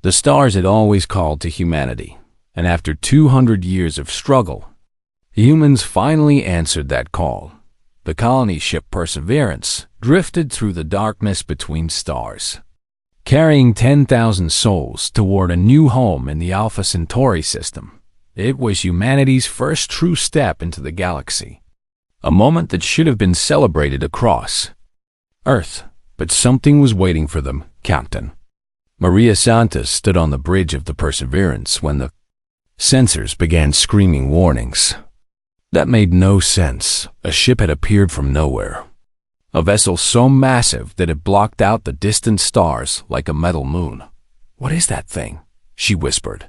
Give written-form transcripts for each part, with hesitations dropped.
The stars had always called to humanity, and after 200 years of struggle, humans finally answered that call. The colony ship Perseverance drifted through the darkness between stars, carrying 10,000 souls toward a new home in the Alpha Centauri system. It was humanity's first true step into the galaxy, a moment that should have been celebrated across Earth. But something was waiting for them, Captain. Maria Santos stood on the bridge of the Perseverance when the sensors began screaming warnings. That made no sense. A ship had appeared from nowhere. A vessel so massive that it blocked out the distant stars like a metal moon. "What is that thing?" she whispered,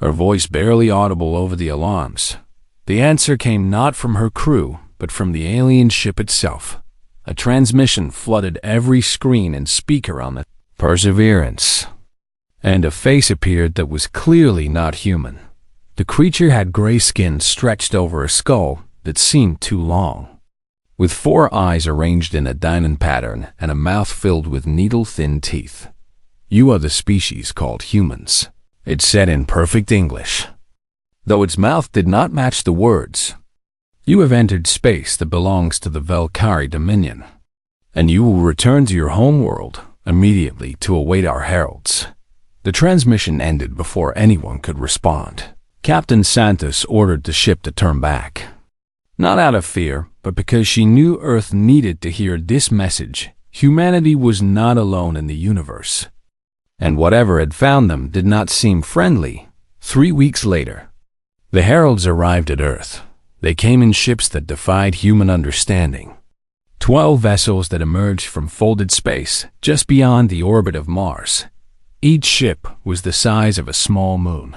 her voice barely audible over the alarms. The answer came not from her crew, but from the alien ship itself. A transmission flooded every screen and speaker on the Perseverance, and a face appeared that was clearly not human. The creature had gray skin stretched over a skull that seemed too long, with 4 eyes arranged in a diamond pattern and a mouth filled with needle-thin teeth. "You are the species called humans," it said in perfect English, though its mouth did not match the words. "You have entered space that belongs to the Valkyrie Dominion, and you will return to your homeworld immediately to await our heralds." The transmission ended before anyone could respond. Captain Santos ordered the ship to turn back, not out of fear, but because she knew Earth needed to hear this message. Humanity was not alone in the universe, and whatever had found them did not seem friendly. 3 weeks later, the heralds arrived at Earth. They came in ships that defied human understanding. 12 vessels that emerged from folded space just beyond the orbit of Mars. Each ship was the size of a small moon,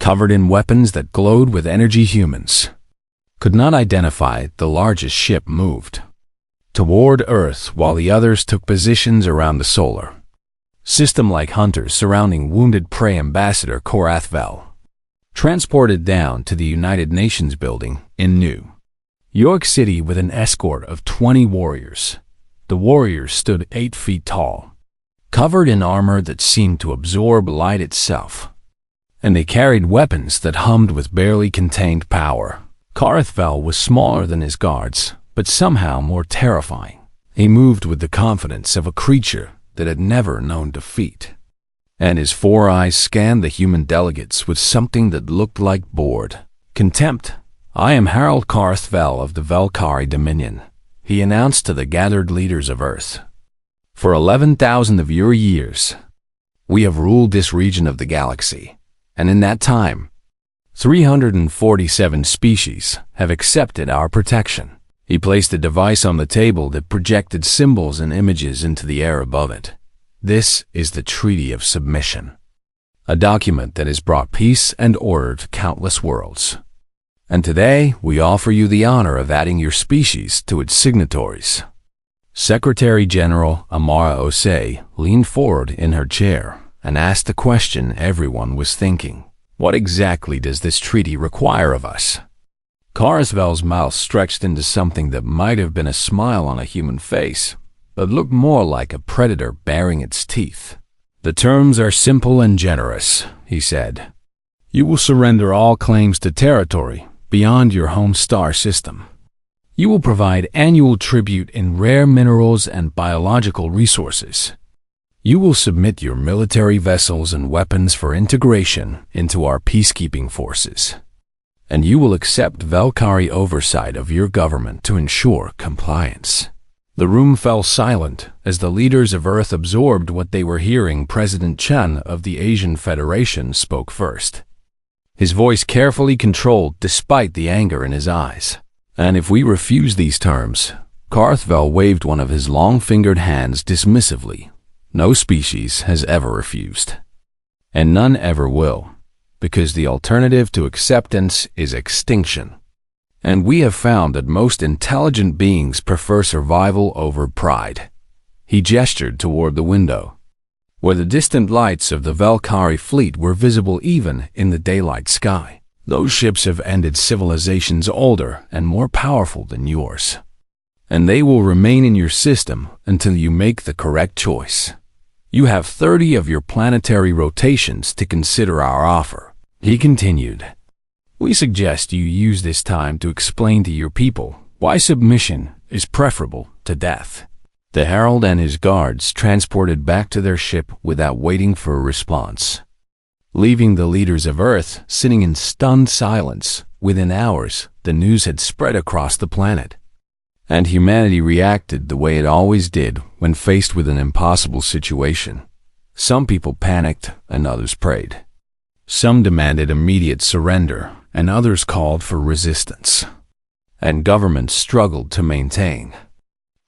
covered in weapons that glowed with energy. Humans could not identify. The largest ship moved toward Earth while the others took positions around the solar system like hunters surrounding wounded prey. Ambassador Korathvel transported down to the United Nations building in New York City with an escort of 20 warriors. The warriors stood 8 feet tall, covered in armor that seemed to absorb light itself, and they carried weapons that hummed with barely contained power. Korathvel was smaller than his guards, but somehow more terrifying. He moved with the confidence of a creature that had never known defeat, and his 4 eyes scanned the human delegates with something that looked like bored contempt. "I am Harold Korathvel of the Valkyrie Dominion," he announced to the gathered leaders of Earth. "For 11,000 of your years, we have ruled this region of the galaxy, and in that time, 347 species have accepted our protection." He placed a device on the table that projected symbols and images into the air above it. "This is the Treaty of Submission, a document that has brought peace and order to countless worlds. And today, we offer you the honor of adding your species to its signatories." Secretary General Amara Osei leaned forward in her chair and asked the question everyone was thinking. "What exactly does this treaty require of us?" Korathvel's mouth stretched into something that might have been a smile on a human face, but looked more like a predator baring its teeth. "The terms are simple and generous," he said. "You will surrender all claims to territory beyond your home star system. You will provide annual tribute in rare minerals and biological resources. You will submit your military vessels and weapons for integration into our peacekeeping forces. And you will accept Valkyrie oversight of your government to ensure compliance." The room fell silent as the leaders of Earth absorbed what they were hearing. President Chen of the Asian Federation spoke first, his voice carefully controlled despite the anger in his eyes. "And if we refuse these terms," Korathvel waved one of his long-fingered hands dismissively, "no species has ever refused, and none ever will, because the alternative to acceptance is extinction. And we have found that most intelligent beings prefer survival over pride." He gestured toward the window, where the distant lights of the Valkyrie fleet were visible even in the daylight sky. "Those ships have ended civilizations older and more powerful than yours, and they will remain in your system until you make the correct choice. You have 30 of your planetary rotations to consider our offer. He continued, we suggest you use this time to explain to your people why submission is preferable to death. The herald and his guards transported back to their ship without waiting for a response, leaving the leaders of Earth sitting in stunned silence. Within hours, the news had spread across the planet, and humanity reacted the way it always did when faced with an impossible situation. Some people panicked and others prayed. Some demanded immediate surrender and others called for resistance. And governments struggled to maintain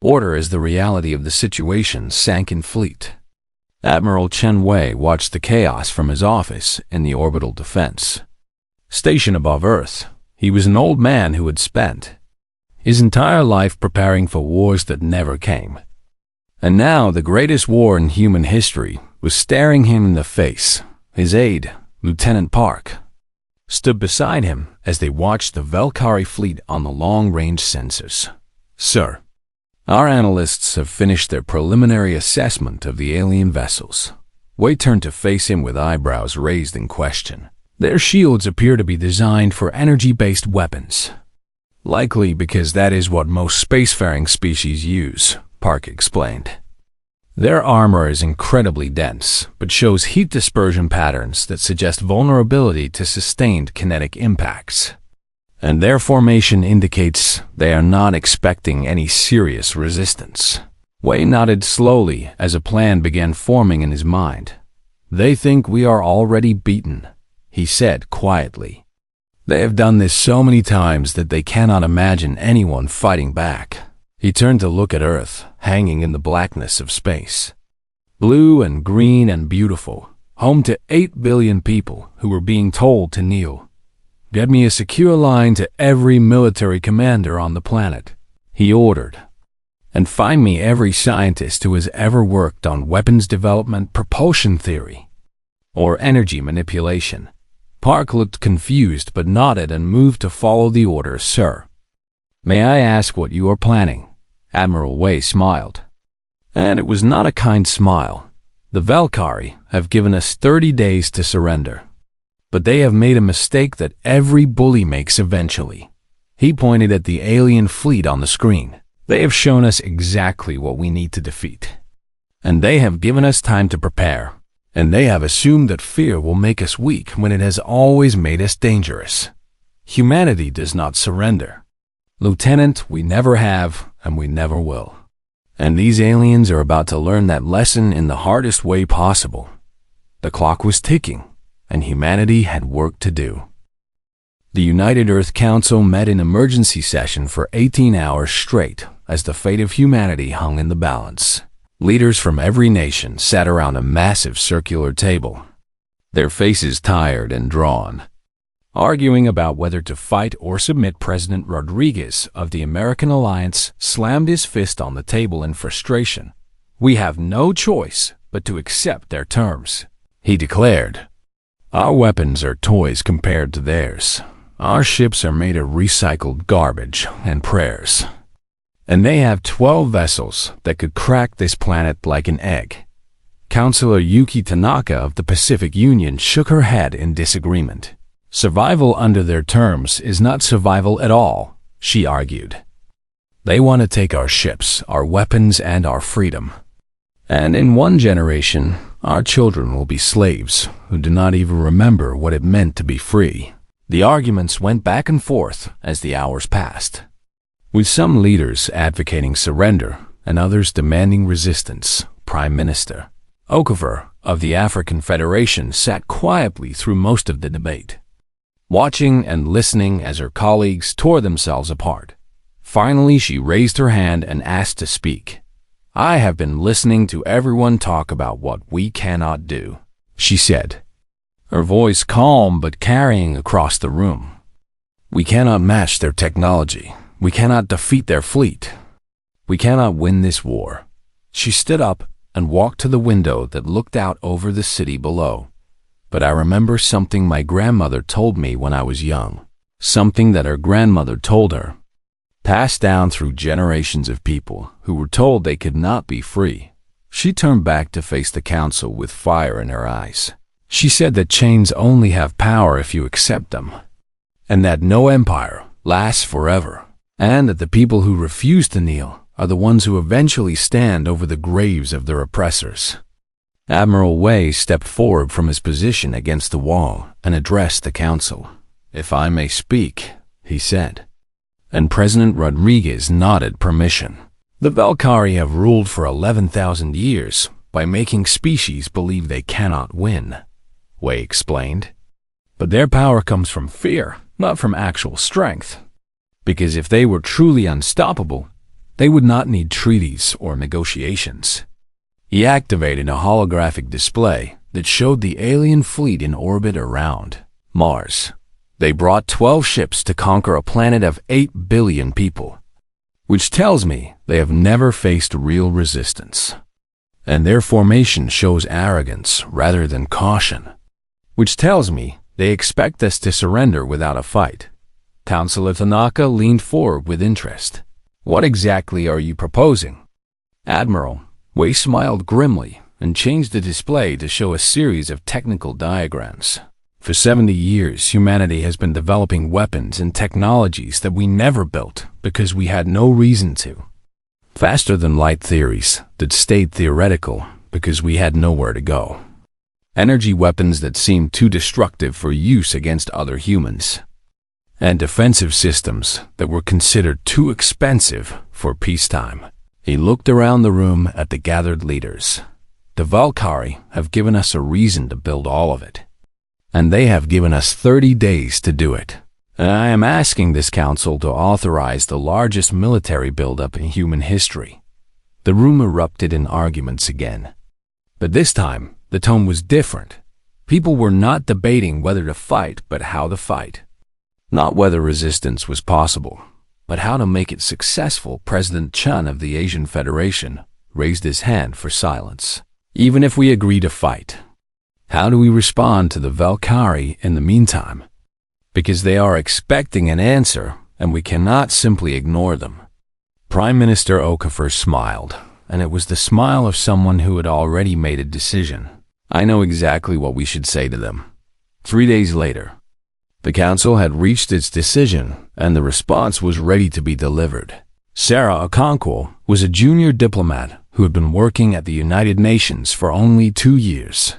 order as the reality of the situation sank in fleet. Admiral Chen Wei watched the chaos from his office in the orbital defense station above Earth. He was an old man who had spent his entire life preparing for wars that never came. And now the greatest war in human history was staring him in the face. His aide, Lieutenant Park, stood beside him as they watched the Valkyrie fleet on the long-range sensors. Sir, our analysts have finished their preliminary assessment of the alien vessels. Wei turned to face him with eyebrows raised in question. Their shields appear to be designed for energy-based weapons. Likely because that is what most spacefaring species use, Park explained. Their armor is incredibly dense, but shows heat dispersion patterns that suggest vulnerability to sustained kinetic impacts. And their formation indicates they are not expecting any serious resistance. Wei nodded slowly as a plan began forming in his mind. They think we are already beaten, he said quietly. They have done this so many times that they cannot imagine anyone fighting back. He turned to look at Earth, hanging in the blackness of space. Blue and green and beautiful, home to 8 billion people who were being told to kneel. Get me a secure line to every military commander on the planet, he ordered. And find me every scientist who has ever worked on weapons development, propulsion theory, or energy manipulation. Park looked confused but nodded and moved to follow the order. Sir, may I ask what you are planning? Admiral Wei smiled. And it was not a kind smile. The Valkyrie have given us 30 days to surrender. But they have made a mistake that every bully makes eventually. He pointed at the alien fleet on the screen. They have shown us exactly what we need to defeat. And they have given us time to prepare. And they have assumed that fear will make us weak when it has always made us dangerous. Humanity does not surrender. Lieutenant, we never have, and we never will. And these aliens are about to learn that lesson in the hardest way possible. The clock was ticking, and humanity had work to do. The United Earth Council met in emergency session for 18 hours straight as the fate of humanity hung in the balance. Leaders from every nation sat around a massive circular table, their faces tired and drawn, arguing about whether to fight or submit. President Rodriguez of the American Alliance slammed his fist on the table in frustration. We have no choice but to accept their terms, he declared. Our weapons are toys compared to theirs. Our ships are made of recycled garbage and prayers. And they have 12 vessels that could crack this planet like an egg. Councilor Yuki Tanaka of the Pacific Union shook her head in disagreement. Survival under their terms is not survival at all, she argued. They want to take our ships, our weapons, and our freedom. And in one generation, our children will be slaves who do not even remember what it meant to be free. The arguments went back and forth as the hours passed, with some leaders advocating surrender and others demanding resistance. Prime Minister Okafor of the African Federation sat quietly through most of the debate, watching and listening as her colleagues tore themselves apart. Finally, she raised her hand and asked to speak. I have been listening to everyone talk about what we cannot do, she said, her voice calm but carrying across the room. We cannot match their technology. We cannot defeat their fleet. We cannot win this war. She stood up and walked to the window that looked out over the city below. But I remember something my grandmother told me when I was young, something that her grandmother told her, passed down through generations of people who were told they could not be free. She turned back to face the council with fire in her eyes. She said that chains only have power if you accept them, and that no empire lasts forever, and that the people who refuse to kneel are the ones who eventually stand over the graves of their oppressors. Admiral Wei stepped forward from his position against the wall and addressed the council. "If I may speak," he said. And President Rodriguez nodded permission. "The Valkyrie have ruled for 11,000 years by making species believe they cannot win," Wei explained. "But their power comes from fear, not from actual strength. Because if they were truly unstoppable, they would not need treaties or negotiations." He activated a holographic display that showed the alien fleet in orbit around Mars. They brought 12 ships to conquer a planet of 8 billion people, which tells me they have never faced real resistance. And their formation shows arrogance rather than caution, which tells me they expect us to surrender without a fight. Councilor Tanaka leaned forward with interest. "What exactly are you proposing?" "Admiral," Wei smiled grimly and changed the display to show a series of technical diagrams. "For 70 years, humanity has been developing weapons and technologies that we never built because we had no reason to. Faster-than-light theories that stayed theoretical because we had nowhere to go. Energy weapons that seemed too destructive for use against other humans. And defensive systems that were considered too expensive for peacetime." He looked around the room at the gathered leaders. "The Valkyrie have given us a reason to build all of it. And they have given us 30 days to do it. And I am asking this council to authorize the largest military buildup in human history." The room erupted in arguments again. But this time, the tone was different. People were not debating whether to fight, but how to fight. Not whether resistance was possible, but how to make it successful. President Chun of the Asian Federation raised his hand for silence. "Even if we agree to fight, how do we respond to the Valkyrie in the meantime? Because they are expecting an answer, and we cannot simply ignore them." Prime Minister Okafor smiled, and it was the smile of someone who had already made a decision. "I know exactly what we should say to them." 3 days later, the council had reached its decision, and the response was ready to be delivered. Sarah Okonkwo was a junior diplomat who had been working at the United Nations for only 2 years.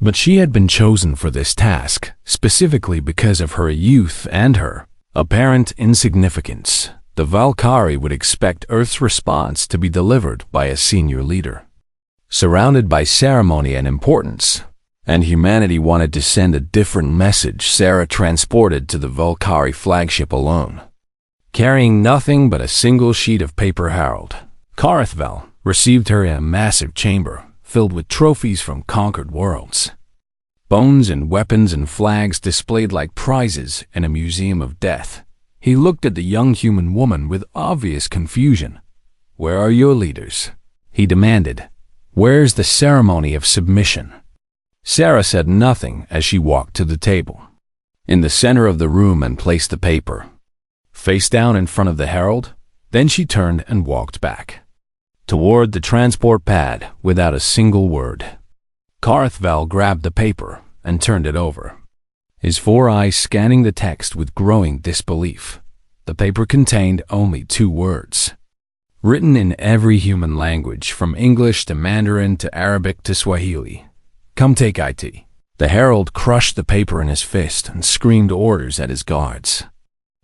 But she had been chosen for this task specifically because of her youth and her apparent insignificance. The Valkyrie would expect Earth's response to be delivered by a senior leader, surrounded by ceremony and importance. And humanity wanted to send a different message. Sarah transported to the Valkyrie flagship alone, carrying nothing but a single sheet of paper. Harold Karthvel received her in a massive chamber filled with trophies from conquered worlds. Bones and weapons and flags displayed like prizes in a museum of death. He looked at the young human woman with obvious confusion. "Where are your leaders?" he demanded. "Where's the ceremony of submission?" Sarah said nothing as she walked to the table in the center of the room and placed the paper face down in front of the herald. Then she turned and walked back toward the transport pad without a single word. Karthvel grabbed the paper and turned it over, his 4 eyes scanning the text with growing disbelief. The paper contained only 2 words, written in every human language from English to Mandarin to Arabic to Swahili. "Come take IT." The herald crushed the paper in his fist and screamed orders at his guards.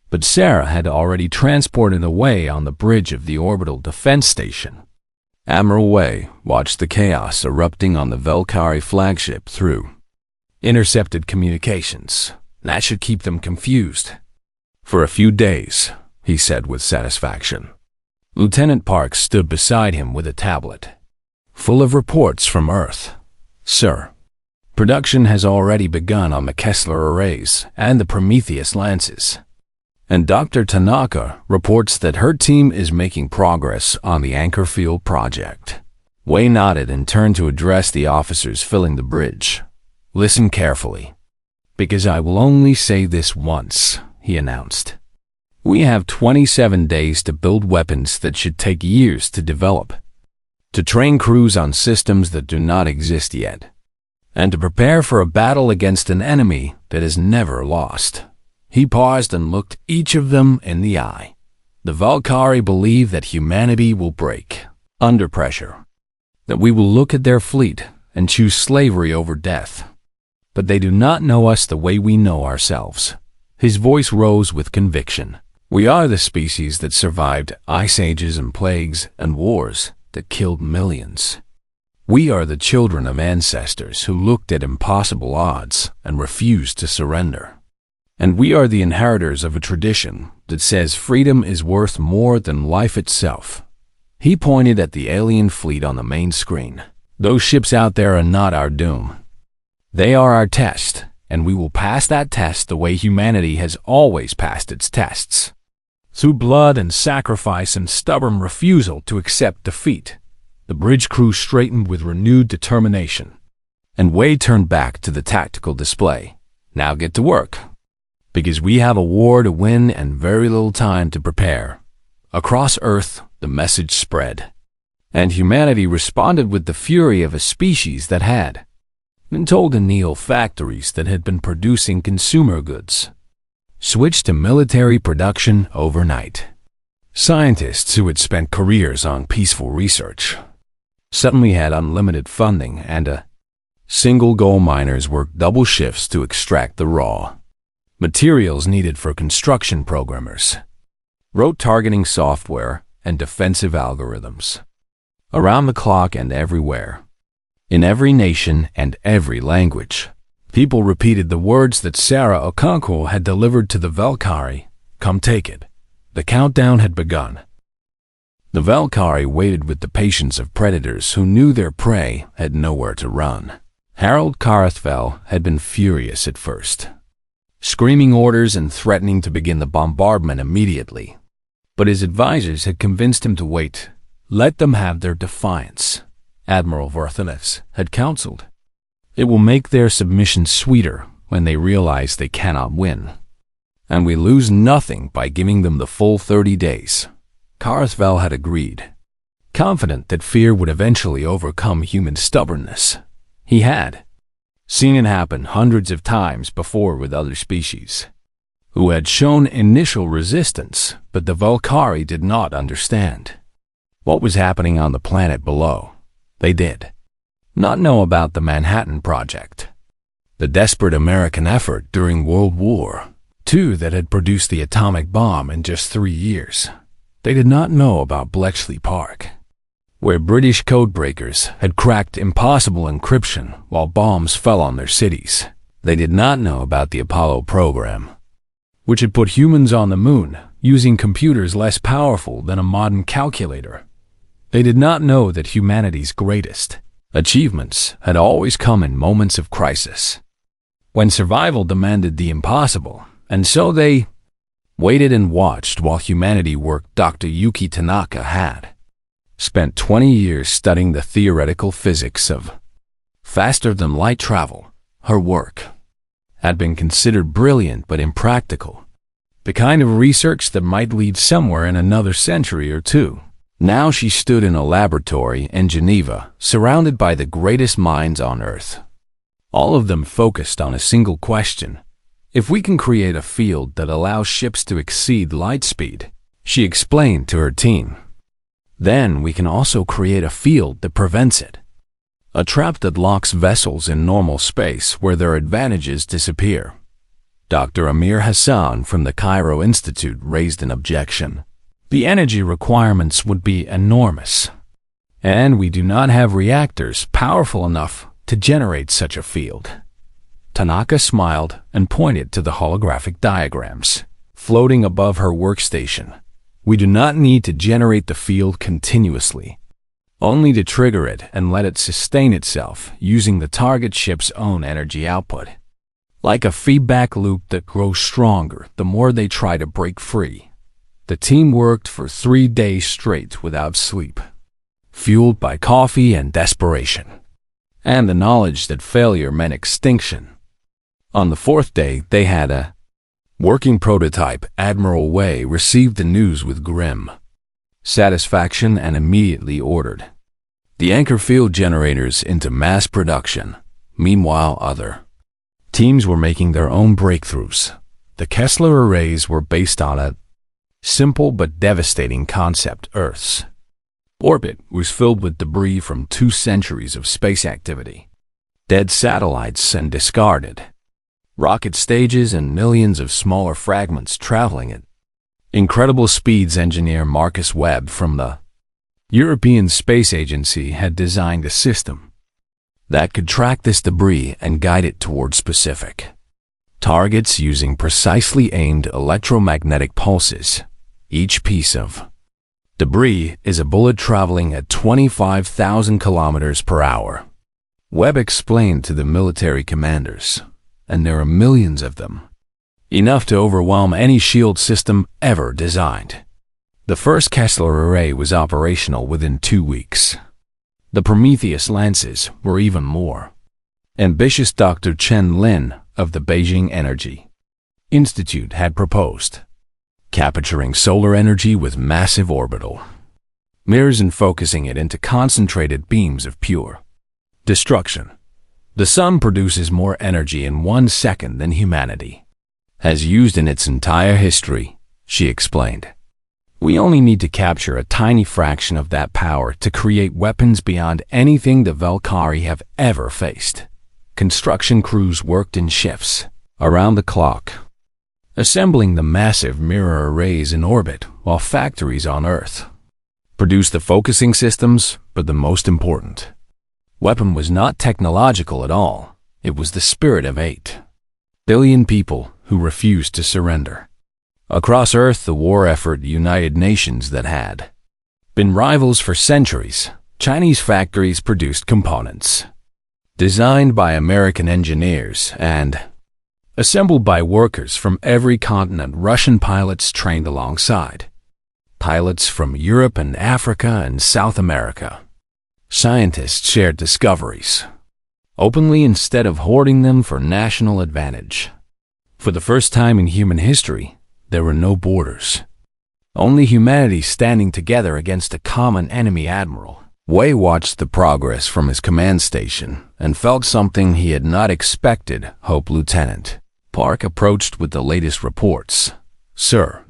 But Sarah had already transported away on the bridge of the orbital defense station. Admiral Wei watched the chaos erupting on the Valkyrie flagship through intercepted communications. That should keep them confused. "For a few days," he said with satisfaction. Lieutenant Parks stood beside him with a tablet full of reports from Earth. "Sir, production has already begun on the Kessler arrays and the Prometheus lances. And Dr. Tanaka reports that her team is making progress on the Anchorfield project." Wei nodded and turned to address the officers filling the bridge. "Listen carefully, because I will only say this once," he announced. "We have 27 days to build weapons that should take years to develop. to train crews on systems that do not exist yet, and to prepare for a battle against an enemy that is never lost. He paused and looked each of them in the eye. The Valkyrie believe that humanity will break under pressure, that we will look at their fleet and choose slavery over death. But they do not know us the way we know ourselves. His voice rose with conviction. We are the species that survived ice ages and plagues and wars that killed millions. We are the children of ancestors who looked at impossible odds and refused to surrender. And we are the inheritors of a tradition that says freedom is worth more than life itself. He pointed at the alien fleet on the main screen. Those ships out there are not our doom. They are our test, and we will pass that test the way humanity has always passed its tests. Through blood and sacrifice and stubborn refusal to accept defeat, the bridge crew straightened with renewed determination. And Wei turned back to the tactical display. Now get to work, because we have a war to win and very little time to prepare. Across Earth, the message spread, and humanity responded with the fury of a species that had been told to kneel. Factories that had been producing consumer goods switched to military production overnight. Scientists who had spent careers on peaceful research suddenly had unlimited funding, and a single goal. Miners worked double shifts to extract the raw materials needed for construction. Programmers wrote targeting software and defensive algorithms around the clock and everywhere. In every nation and every language, people repeated the words that Sarah Okonkwo had delivered to the Valkyrie. Come take it. The countdown had begun. The Valkyrie waited with the patience of predators who knew their prey had nowhere to run. Harold Karthvel had been furious at first, screaming orders and threatening to begin the bombardment immediately. But his advisors had convinced him to wait. Let them have their defiance, Admiral Vorthanes had counseled. It will make their submission sweeter when they realize they cannot win. And we lose nothing by giving them the full 30 days. Karthvel had agreed, confident that fear would eventually overcome human stubbornness. He had seen it happen hundreds of times before with other species, who had shown initial resistance, but the Valkyrie did not understand what was happening on the planet below. They did not know about the Manhattan Project, the desperate American effort during World War II that had produced the atomic bomb in just 3 years. They did not know about Bletchley Park, where British codebreakers had cracked impossible encryption while bombs fell on their cities. They did not know about the Apollo program, which had put humans on the moon using computers less powerful than a modern calculator. They did not know that humanity's greatest achievements had always come in moments of crisis, when survival demanded the impossible, and so they waited and watched while humanity worked. Dr. Yuki Tanaka had spent 20 years studying the theoretical physics of faster-than-light travel. Her work had been considered brilliant but impractical, the kind of research that might lead somewhere in another century or two. Now she stood in a laboratory in Geneva, surrounded by the greatest minds on Earth, all of them focused on a single question. If we can create a field that allows ships to exceed light speed, she explained to her team, then we can also create a field that prevents it. A trap that locks vessels in normal space where their advantages disappear. Dr. Amir Hassan from the Cairo Institute raised an objection. The energy requirements would be enormous, and we do not have reactors powerful enough to generate such a field. Tanaka smiled and pointed to the holographic diagrams floating above her workstation. We do not need to generate the field continuously, only to trigger it and let it sustain itself using the target ship's own energy output. Like a feedback loop that grows stronger the more they try to break free. The team worked for 3 days straight without sleep, fueled by coffee and desperation, and the knowledge that failure meant extinction. On the 4th day, they had a working prototype. Admiral Wei received the news with grim satisfaction and immediately ordered the anchor field generators into mass production. Meanwhile, other teams were making their own breakthroughs. The Kessler arrays were based on a simple but devastating concept. Earth's orbit was filled with debris from 2 centuries of space activity. Dead satellites and discarded rocket stages and millions of smaller fragments traveling at incredible speeds. Engineer Marcus Webb from the European Space Agency had designed a system that could track this debris and guide it towards specific targets using precisely aimed electromagnetic pulses. Each piece of debris is a bullet traveling at 25,000 kilometers per hour. Webb explained to the military commanders, and there are millions of them, enough to overwhelm any shield system ever designed. The first Kessler array was operational within 2 weeks. The Prometheus lances were even more ambitious. Dr. Chen Lin of the Beijing Energy Institute had proposed capturing solar energy with massive orbital mirrors and focusing it into concentrated beams of pure destruction. The sun produces more energy in 1 second than humanity has used in its entire history, she explained. We only need to capture a tiny fraction of that power to create weapons beyond anything the Valkyrie have ever faced. Construction crews worked in shifts, around the clock, assembling the massive mirror arrays in orbit, while factories on Earth produced the focusing systems. But the most important weapon was not technological at all. It was the spirit of 8 billion people who refused to surrender. Across Earth, the war effort united nations that had been rivals for centuries. Chinese factories produced components designed by American engineers and assembled by workers from every continent. Russian pilots trained alongside pilots from Europe and Africa and South America. Scientists shared discoveries openly instead of hoarding them for national advantage. For the first time in human history, there were no borders. Only humanity standing together against a common enemy. Admiral Wei watched the progress from his command station and felt something he had not expected. Hope Lieutenant Park approached with the latest reports. Sir,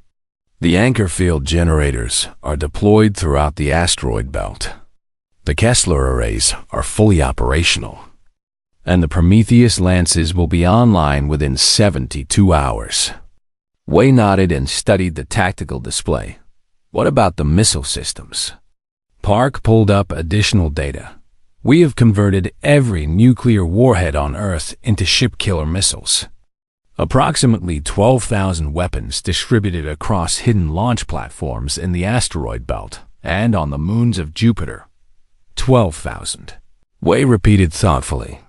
the anchor field generators are deployed throughout the asteroid belt. The Kessler arrays are fully operational, and the Prometheus lances will be online within 72 hours. Wei nodded and studied the tactical display. What about the missile systems? Park pulled up additional data. We have converted every nuclear warhead on Earth into ship-killer missiles. Approximately 12,000 weapons distributed across hidden launch platforms in the asteroid belt and on the moons of Jupiter. 12,000. Wei repeated thoughtfully.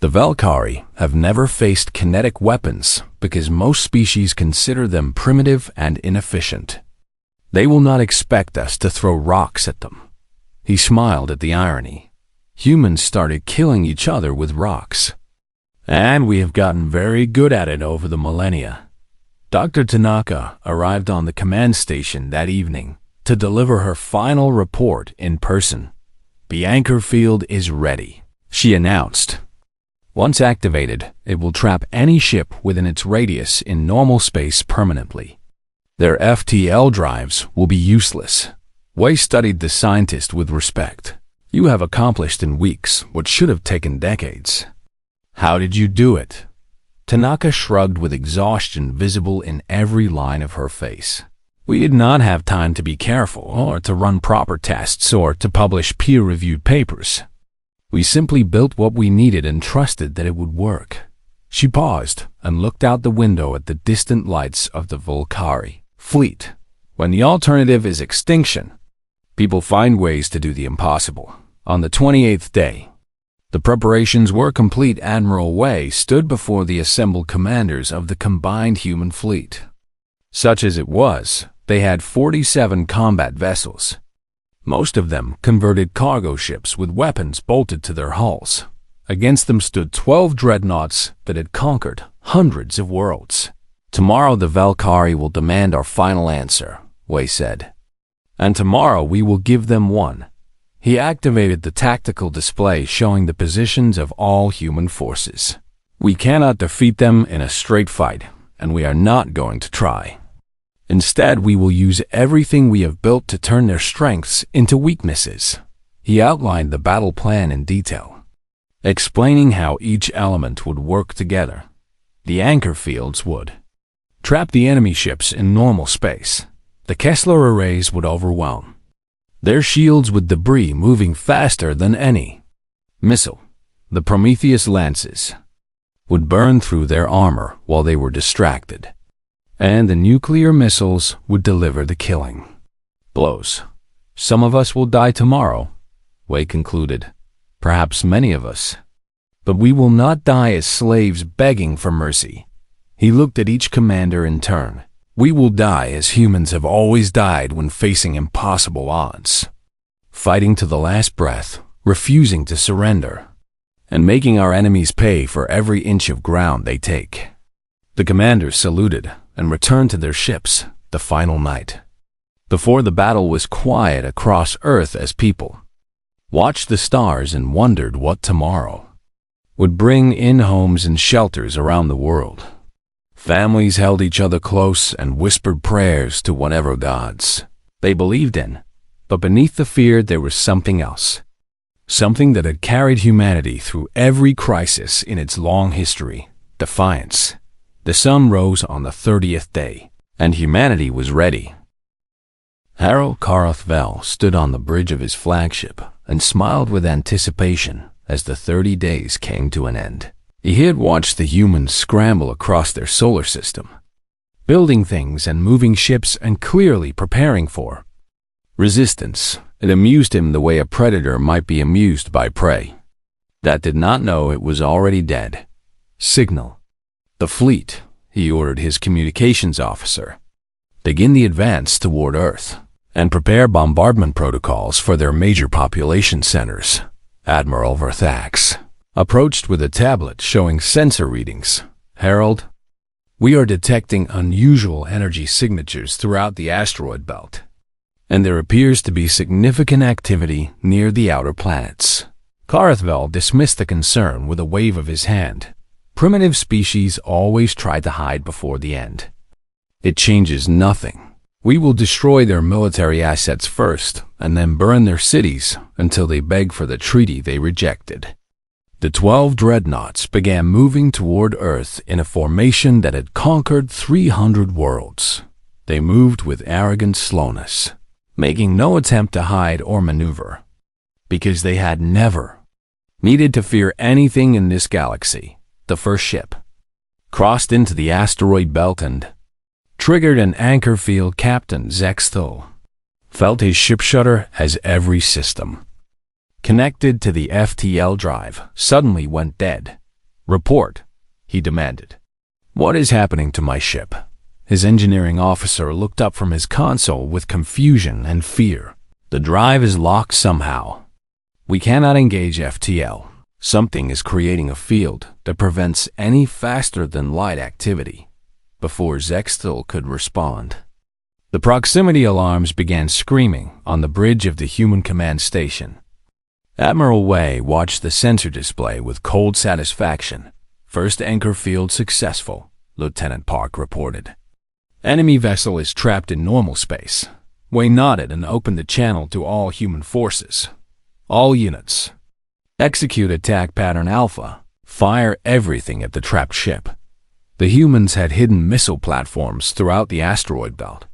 The Valkyrie have never faced kinetic weapons because most species consider them primitive and inefficient. They will not expect us to throw rocks at them. He smiled at the irony. Humans started killing each other with rocks, and we have gotten very good at it over the millennia. Dr. Tanaka arrived on the command station that evening to deliver her final report in person. The anchor field is ready, she announced. Once activated, it will trap any ship within its radius in normal space permanently. Their FTL drives will be useless. Wei studied the scientist with respect. You have accomplished in weeks what should have taken decades. How did you do it? Tanaka shrugged with exhaustion visible in every line of her face. We did not have time to be careful, or to run proper tests, or to publish peer-reviewed papers. We simply built what we needed and trusted that it would work. She paused and looked out the window at the distant lights of the Valkyrie fleet. When the alternative is extinction, people find ways to do the impossible. On the 28th day, the preparations were complete. Admiral Wei stood before the assembled commanders of the combined human fleet. Such as it was, they had 47 combat vessels. Most of them converted cargo ships with weapons bolted to their hulls. Against them stood 12 dreadnoughts that had conquered hundreds of worlds. Tomorrow the Valkyrie will demand our final answer, Wei said. And tomorrow we will give them one. He activated the tactical display showing the positions of all human forces. We cannot defeat them in a straight fight, and we are not going to try. Instead, we will use everything we have built to turn their strengths into weaknesses. He outlined the battle plan in detail, explaining how each element would work together. The anchor fields would trap the enemy ships in normal space. The Kessler arrays would overwhelm their shields with debris moving faster than any missile. The Prometheus lances would burn through their armor while they were distracted, and the nuclear missiles would deliver the killing blows. Some of us will die tomorrow, Wei concluded. Perhaps many of us. But we will not die as slaves begging for mercy. He looked at each commander in turn. We will die as humans have always died when facing impossible odds, fighting to the last breath, refusing to surrender, and making our enemies pay for every inch of ground they take. The commanders saluted and returned to their ships the final night. Before the battle was quiet across Earth as people watched the stars and wondered what tomorrow would bring in homes and shelters around the world. Families held each other close and whispered prayers to whatever gods they believed in. But beneath the fear there was something else. Something that had carried humanity through every crisis in its long history. Defiance. The sun rose on the 30th day, and humanity was ready. Harald Karthvel stood on the bridge of his flagship and smiled with anticipation as the 30 days came to an end. He had watched the humans scramble across their solar system, building things and moving ships and clearly preparing for resistance. It amused him the way a predator might be amused by prey that did not know it was already dead. Signal the fleet, he ordered his communications officer. Begin the advance toward Earth and prepare bombardment protocols for their major population centers. Admiral Verthax approached with a tablet showing sensor readings. Harold, we are detecting unusual energy signatures throughout the asteroid belt, and there appears to be significant activity near the outer planets. Karthvel dismissed the concern with a wave of his hand. Primitive species always try to hide before the end. It changes nothing. We will destroy their military assets first, and then burn their cities until they beg for the treaty they rejected. The 12 dreadnoughts began moving toward Earth in a formation that had conquered 300 worlds. They moved with arrogant slowness, making no attempt to hide or maneuver, because they had never needed to fear anything in this galaxy. The first ship crossed into the asteroid belt and triggered an anchor field. Captain Zexthul felt his ship shudder as every system connected to the FTL drive suddenly went dead. Report, he demanded. What is happening to my ship? His engineering officer looked up from his console with confusion and fear. The drive is locked somehow. We cannot engage FTL. Something is creating a field that prevents any faster-than-light activity. Before Zexthul could respond, the proximity alarms began screaming on the bridge of the human command station. Admiral Wei watched the sensor display with cold satisfaction. First anchor field successful, Lieutenant Park reported. Enemy vessel is trapped in normal space. Wei nodded and opened the channel to all human forces. All units, execute attack pattern Alpha. Fire everything at the trapped ship. The humans had hidden missile platforms throughout the asteroid belt,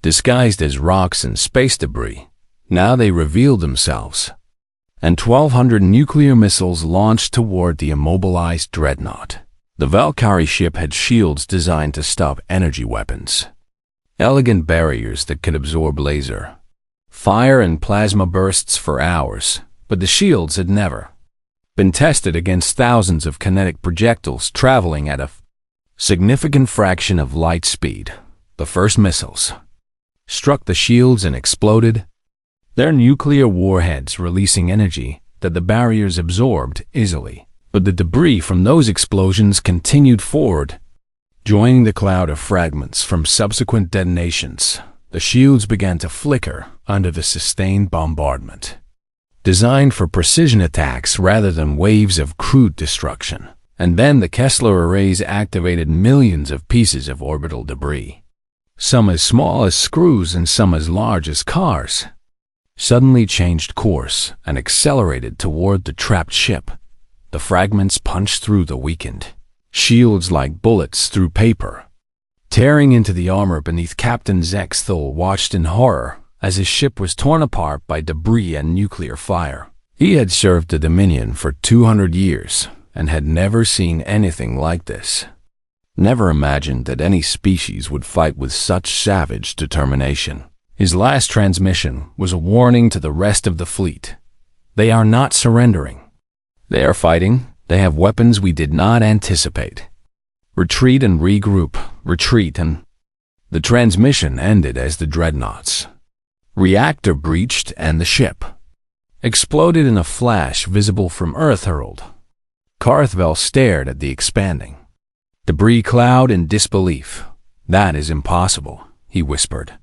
disguised as rocks and space debris. Now they revealed themselves, and 1,200 nuclear missiles launched toward the immobilized dreadnought. The Valkyrie ship had shields designed to stop energy weapons, elegant barriers that could absorb laser, fire and plasma bursts for hours, but the shields had never been tested against thousands of kinetic projectiles traveling at a significant fraction of light speed. The first missiles struck the shields and exploded, their nuclear warheads releasing energy that the barriers absorbed easily. But the debris from those explosions continued forward, joining the cloud of fragments from subsequent detonations. The shields began to flicker under the sustained bombardment. designed for precision attacks rather than waves of crude destruction. And then the Kessler arrays activated millions of pieces of orbital debris, some as small as screws and some as large as cars, suddenly changed course and accelerated toward the trapped ship. The fragments punched through the weakened shields like bullets through paper, tearing into the armor beneath. Captain Zexthul watched in horror as his ship was torn apart by debris and nuclear fire. He had served the Dominion for 200 years and had never seen anything like this. Never imagined that any species would fight with such savage determination. His last transmission was a warning to the rest of the fleet. They are not surrendering. They are fighting. They have weapons we did not anticipate. Retreat and regroup, retreat and... The transmission ended as the dreadnoughts reactor breached and the ship exploded in a flash visible from Earth hurled. Carthvel stared at the expanding debris cloud in disbelief. "That is impossible," he whispered.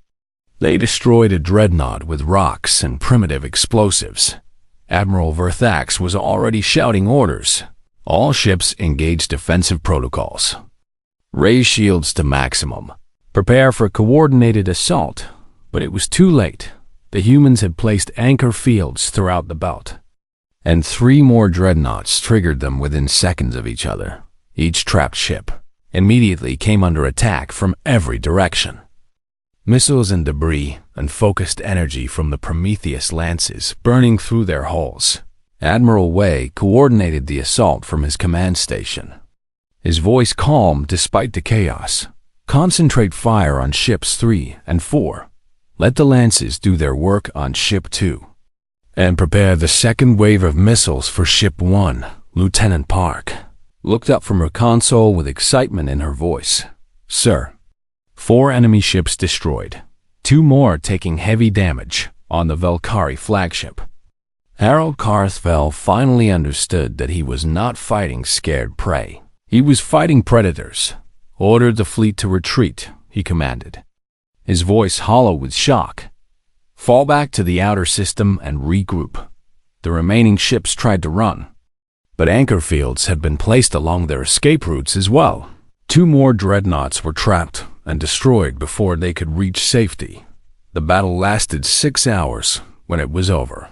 They destroyed a dreadnought with rocks and primitive explosives. Admiral Verthax was already shouting orders. All ships engage defensive protocols. Raise shields to maximum. Prepare for coordinated assault. But it was too late. The humans had placed anchor fields throughout the belt, and 3 more dreadnoughts triggered them within seconds of each other. Each trapped ship immediately came under attack from every direction. Missiles and debris and focused energy from the Prometheus lances burning through their hulls. Admiral Wei coordinated the assault from his command station, his voice calm despite the chaos. "Concentrate fire on ships 3 and 4. Let the lances do their work on ship 2. And prepare the second wave of missiles for ship 1. Lieutenant Park looked up from her console with excitement in her voice. "Sir." 4 enemy ships destroyed, 2 more taking heavy damage on the Valkyrie flagship. Harold Carthvel finally understood that he was not fighting scared prey. He was fighting predators. "Order the fleet to retreat," he commanded, his voice hollow with shock. "Fall back to the outer system and regroup." The remaining ships tried to run, but anchor fields had been placed along their escape routes as well. 2 more dreadnoughts were trapped and destroyed before they could reach safety. The battle lasted 6 hours when it was over.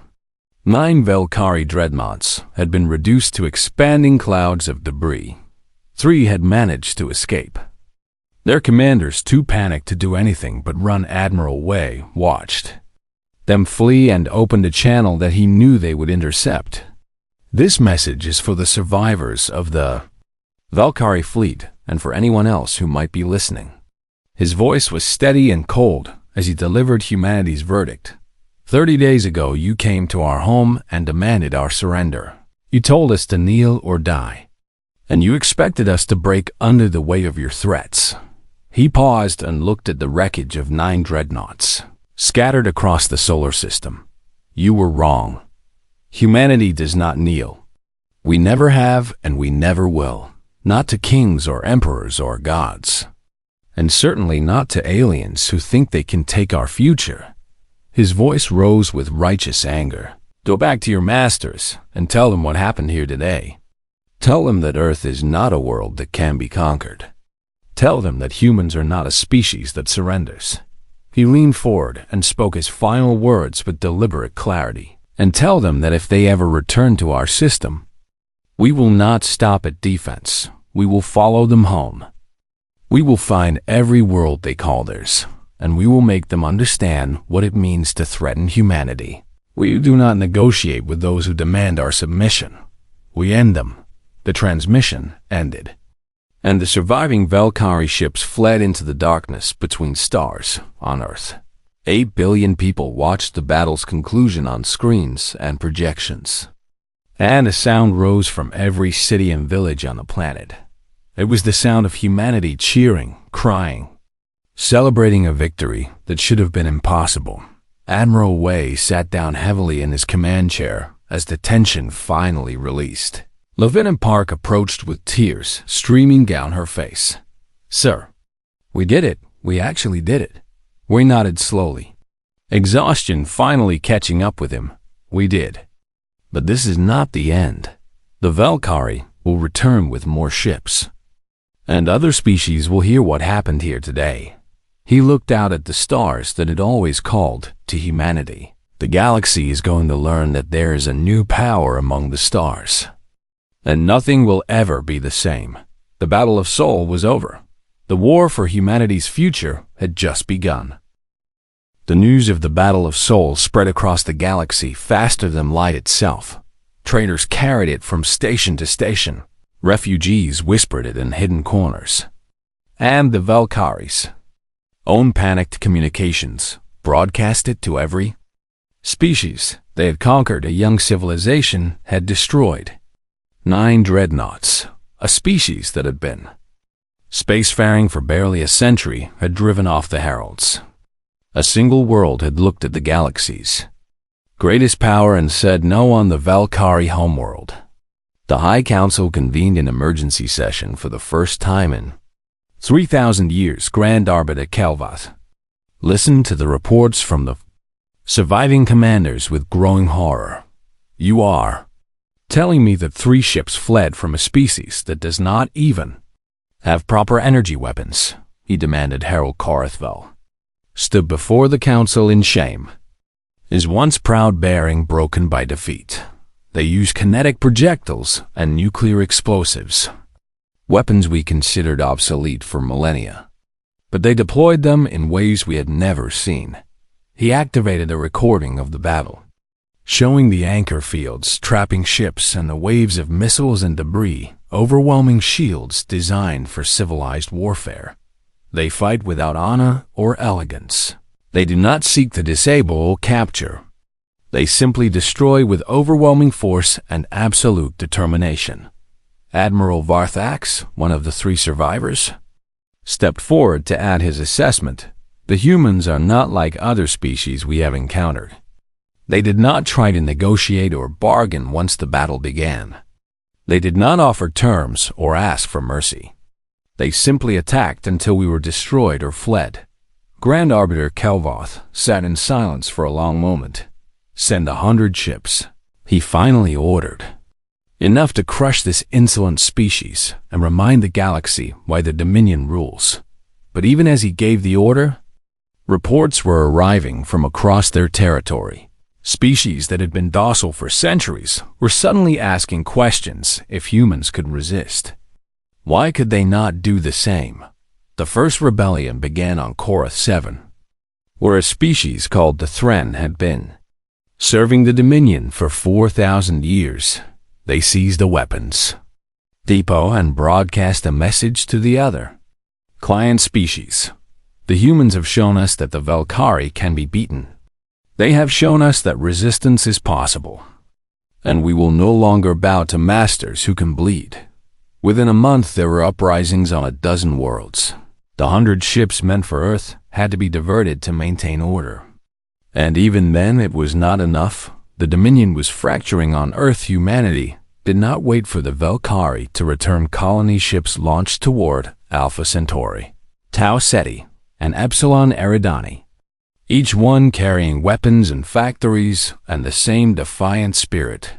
9 Valkyrie dreadnoughts had been reduced to expanding clouds of debris. 3 had managed to escape. Their commanders, too panicked to do anything but run, Admiral Wei watched them flee and opened a channel that he knew they would intercept. "This message is for the survivors of the Valkyrie fleet and for anyone else who might be listening." His voice was steady and cold as he delivered humanity's verdict. 30 days ago, you came to our home and demanded our surrender. You told us to kneel or die, and you expected us to break under the weight of your threats." He paused and looked at the wreckage of 9 dreadnoughts scattered across the solar system. "You were wrong. Humanity does not kneel. We never have and we never will. Not to kings or emperors or gods. And certainly not to aliens who think they can take our future." His voice rose with righteous anger. "Go back to your masters and tell them what happened here today. Tell them that Earth is not a world that can be conquered. Tell them that humans are not a species that surrenders." He leaned forward and spoke his final words with deliberate clarity. "And tell them that if they ever return to our system, we will not stop at defense. We will follow them home. We will find every world they call theirs, and we will make them understand what it means to threaten humanity. We do not negotiate with those who demand our submission. We end them." The transmission ended, and the surviving Valkyrie ships fled into the darkness between stars on Earth. 8 billion people watched the battle's conclusion on screens and projections, and a sound rose from every city and village on the planet. It was the sound of humanity cheering, crying, celebrating a victory that should have been impossible. Admiral Wei sat down heavily in his command chair as the tension finally released. Lieutenant Park approached with tears streaming down her face. "Sir, we did it. We actually did it." Wei nodded slowly, exhaustion finally catching up with him. "We did. But this is not the end. The Valkyrie will return with more ships, and other species will hear what happened here today. He looked out at the stars that had always called to humanity. The galaxy is going to learn that there is a new power among the stars, and nothing will ever be the same. The Battle of Sol was over. The war for humanity's future had just begun. The news of the Battle of Sol spread across the galaxy faster than light itself. Traders carried it from station to station. Refugees whispered it in hidden corners. And the Valkyries' own panicked communications broadcast it to every species they had conquered. A young civilization had destroyed 9 dreadnoughts. A species that had been spacefaring for barely a century had driven off the heralds. A single world had looked at the galaxy's greatest power and said no on the Valkyrie homeworld. The High Council convened an emergency session for the first time in 3,000 years. Grand Arbiter Kelvath listened to the reports from the surviving commanders with growing horror. You are telling me that 3 ships fled from a species that does not even have proper energy weapons, he demanded. Harold Corithvel stood before the council in shame, his once proud bearing broken by defeat. They use kinetic projectiles and nuclear explosives, weapons we considered obsolete for millennia, but they deployed them in ways we had never seen. He activated a recording of the battle, showing the anchor fields, trapping ships, and the waves of missiles and debris, overwhelming shields designed for civilized warfare. They fight without honor or elegance. They do not seek to disable or capture. They simply destroy with overwhelming force and absolute determination. Admiral Varthax, one of the 3 survivors, stepped forward to add his assessment. The humans are not like other species we have encountered. They did not try to negotiate or bargain once the battle began. They did not offer terms or ask for mercy. They simply attacked until we were destroyed or fled. Grand Arbiter Kelvoth sat in silence for a long moment. Send 100 ships, he finally ordered. Enough to crush this insolent species and remind the galaxy why the Dominion rules. But even as he gave the order, reports were arriving from across their territory. Species that had been docile for centuries were suddenly asking questions if humans could resist. Why could they not do the same? The first rebellion began on Korath 7, where a species called the Thren had been serving the Dominion for 4,000 years. They seized the weapons depot and broadcast a message to the other client species. The humans have shown us that the Valkyrie can be beaten. They have shown us that resistance is possible, and we will no longer bow to masters who can bleed. Within a month, there were uprisings on a dozen worlds. The 100 ships meant for Earth had to be diverted to maintain order. And even then, it was not enough. The Dominion was fracturing on Earth. Humanity did not wait for the Valkyrie to return. Colony ships launched toward Alpha Centauri, Tau Ceti, and Epsilon Eridani, each one carrying weapons and factories and the same defiant spirit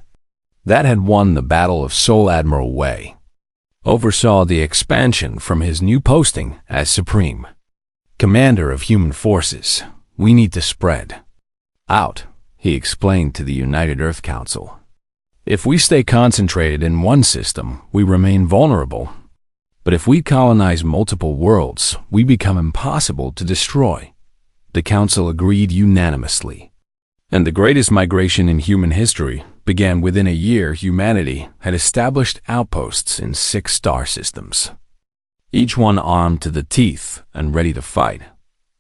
that had won the Battle of Sol. Admiral Wei oversaw the expansion from his new posting as Supreme Commander of Human Forces. We need to spread out, he explained to the United Earth Council. If we stay concentrated in one system, we remain vulnerable. But if we colonize multiple worlds, we become impossible to destroy. The Council agreed unanimously. And the greatest migration in human history began within a year. Humanity had established outposts in 6 star systems, each one armed to the teeth and ready to fight.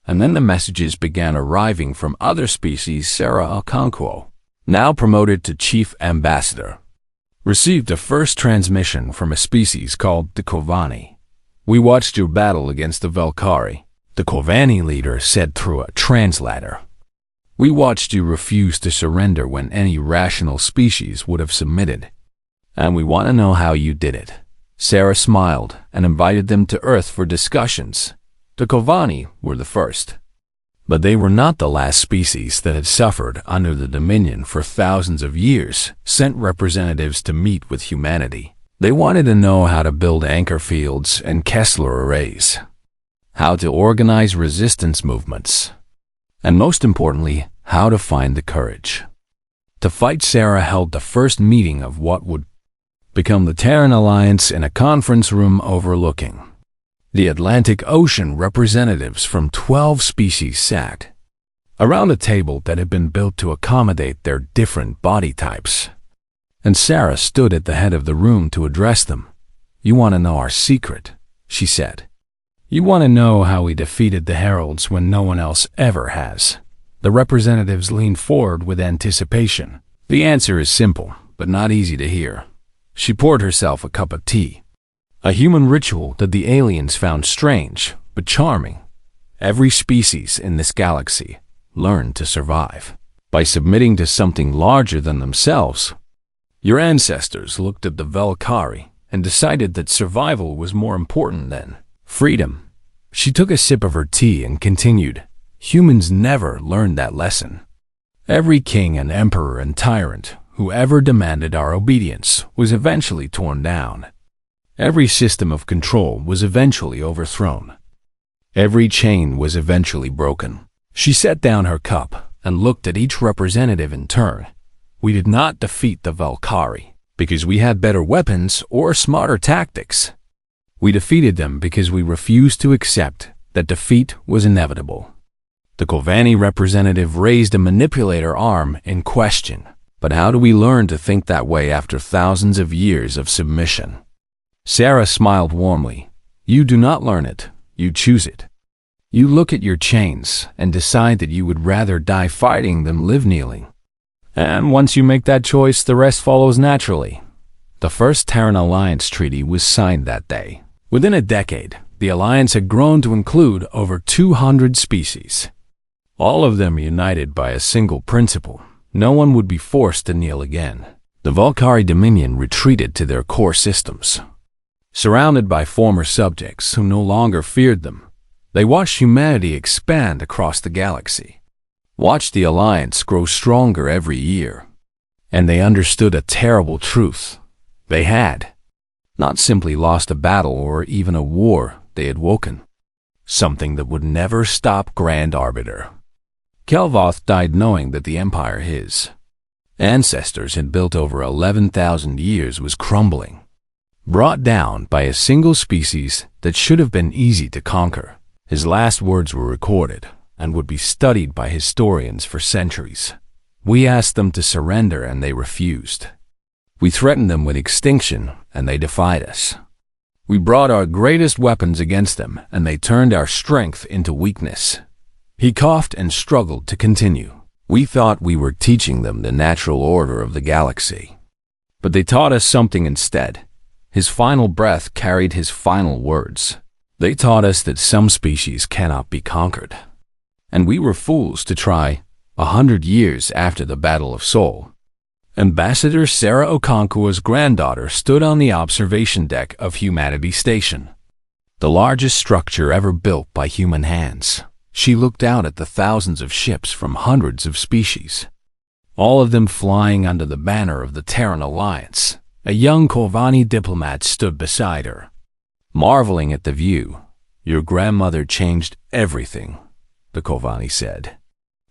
And then the messages began arriving from other species. Sarah Alconquo, now promoted to Chief Ambassador, received a first transmission from a species called the Kovani. We watched your battle against the Valkyrie, the Kovani leader said through a translator. We watched you refuse to surrender when any rational species would have submitted. And we want to know how you did it. Sarah smiled and invited them to Earth for discussions. The Kovani were the first But they were not the last species that had suffered under the dominion for thousands of years, sent representatives to meet with humanity. They wanted to know how to build anchor fields and Kessler arrays, how to organize resistance movements, and most importantly, how to find the courage to fight. Sarah held the first meeting of what would become the Terran Alliance in a conference room overlooking the Atlantic Ocean. Representatives from 12 species sat around a table that had been built to accommodate their different body types, and Sarah stood at the head of the room to address them. "You want to know our secret," she said. "You want to know how we defeated the Heralds when no one else ever has?" The representatives leaned forward with anticipation. "The answer is simple, but not easy to hear." She poured herself a cup of tea. "A human ritual that the aliens found strange, but charming. Every species in this galaxy learned to survive by submitting to something larger than themselves. Your ancestors looked at the Valkyrie and decided that survival was more important than freedom." She took a sip of her tea and continued, "Humans never learned that lesson. Every king and emperor and tyrant who ever demanded our obedience was eventually torn down. Every system of control was eventually overthrown. Every chain was eventually broken." She set down her cup and looked at each representative in turn. "We did not defeat the Valkyrie because we had better weapons or smarter tactics. We defeated them because we refused to accept that defeat was inevitable." The Kovani representative raised a manipulator arm in question. "But how do we learn to think that way after thousands of years of submission?" Sarah smiled warmly. "You do not learn it, you choose it. You look at your chains and decide that you would rather die fighting than live kneeling. And once you make that choice, the rest follows naturally." The first Terran Alliance treaty was signed that day. Within a decade, the Alliance had grown to include over 200 species, all of them united by a single principle: no one would be forced to kneel again. The Valkyrie Dominion retreated to their core systems. Surrounded by former subjects who no longer feared them, they watched humanity expand across the galaxy, watched the Alliance grow stronger every year, and they understood a terrible truth. They had not simply lost a battle or even a war, they had woken something that would never stop. Grand Arbiter Kelvoth died knowing that the empire his ancestors had built over 11,000 years was crumbling, brought down by a single species that should have been easy to conquer. His last words were recorded and would be studied by historians for centuries. "We asked them to surrender and they refused. We threatened them with extinction and they defied us. We brought our greatest weapons against them and they turned our strength into weakness." He coughed and struggled to continue. "We thought we were teaching them the natural order of the galaxy, but they taught us something instead." His final breath carried his final words. "They taught us that some species cannot be conquered. And we were fools to try 100 years after the Battle of Seoul." Ambassador Sarah Okonkwu's granddaughter stood on the observation deck of Humanity Station, the largest structure ever built by human hands. She looked out at the thousands of ships from hundreds of species, all of them flying under the banner of the Terran Alliance. A young Kovani diplomat stood beside her, marveling at the view. "Your grandmother changed everything," the Kovani said.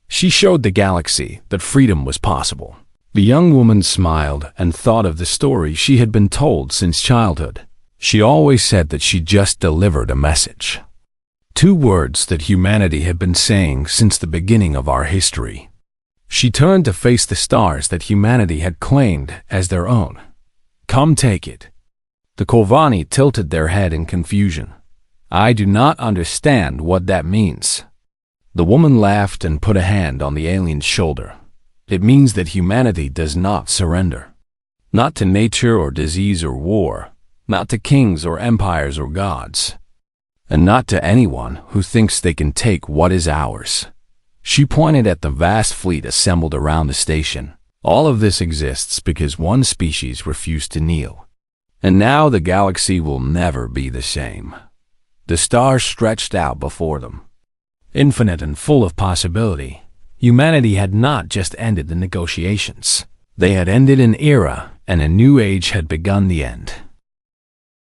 "She showed the galaxy that freedom was possible." The young woman smiled and thought of the story she had been told since childhood. She always said that she just delivered a message. 2 words that humanity had been saying since the beginning of our history. She turned to face the stars that humanity had claimed as their own. "Come take it." The Kovani tilted their head in confusion. "I do not understand what that means." The woman laughed and put a hand on the alien's shoulder. "It means that humanity does not surrender. Not to nature or disease or war, not to kings or empires or gods, and not to anyone who thinks they can take what is ours." She pointed at the vast fleet assembled around the station. "All of this exists because one species refused to kneel. And now the galaxy will never be the same." The stars stretched out before them, Infinite and full of possibility, humanity had not just ended the negotiations. They had ended an era, and a new age had begun the end.